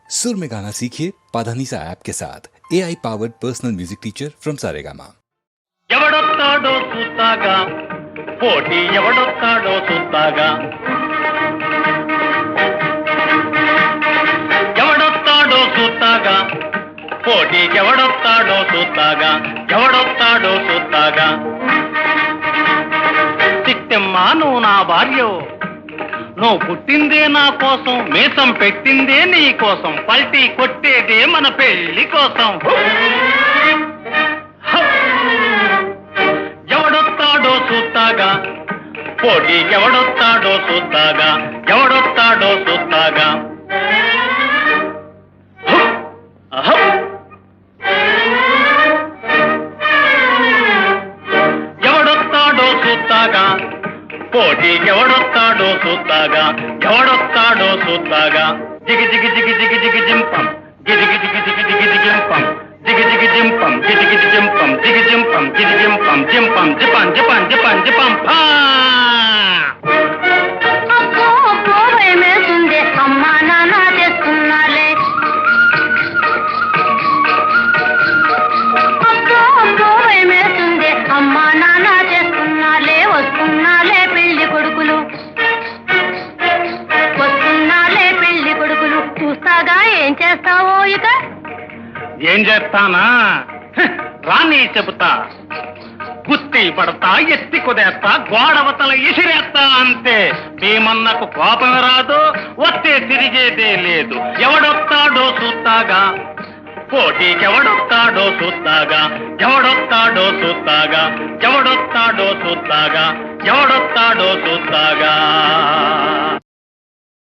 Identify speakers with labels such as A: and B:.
A: सुर में गाना सीखिए पाधानीसा ऐप के साथ AI powered personal music teacher from Saregama.
B: ఎవడొస్తాడో చూస్తాగా పోటీ ఎవడొస్తాడో చూస్తాగా ఎవడొస్తాడో చూస్తాగా పోటీ ఎవడొస్తాడో చూస్తాగా ఎవడొస్తాడో చూస్తాగా చిట్టమ్మా నువ్వు నా భార్యో నువ్వు పుట్టిందే నా కోసం మీసం పెట్టిందే నీ కోసం పల్టీ కొట్టేదే మన పెళ్లి కోసం ఎవడొస్తాడో చూస్తాగా పోటీ ఎవడొస్తాడో చూస్తాగా ఎవడొస్తాడో చూస్తాగా ఎవడొస్తాడో చూస్తాగా పోటీ ఎవడొస్తాడో చూస్తాగా ఎవడొస్తాడో చూస్తాగా జిగి జిగి జిగి జిగి జిగి జింపం గిగి జిగి జిగి జిగి జిగి జింపం జిగి జిగి జింపం గిగి జిగి జింపం జిగి జింపం గిగి జింపం జింపం జిపం జిపం జిపం జిపం ఫా
C: అమ్మా నాన్న చేస్తున్నాలే భయమేస్తుంది అమ్మా నాన్న చేస్తున్నాలే వస్తున్నాలే పెళ్లి కొడుకులు వస్తున్నాలే పెళ్లి కొడుకులు చూస్తాగా ఏం చేస్తావో ఇక
B: ఏం చేస్తానా రాని చెబుతా కుస్తీ పడతా ఎత్తి కుదేస్తా గోడవతల ఇసిరేస్తా అంతే భీమన్నకు కోపం రాదు వస్తే తిరిగేదే లేదు ఎవడొస్తాడో చూస్తాగా పోటీకి ఎవడొస్తాడో చూస్తాగా ఎవడొస్తాడో చూస్తాగా ఎవడొస్తాడో చూస్తాగా ఎవడొస్తాడో చూస్తాగా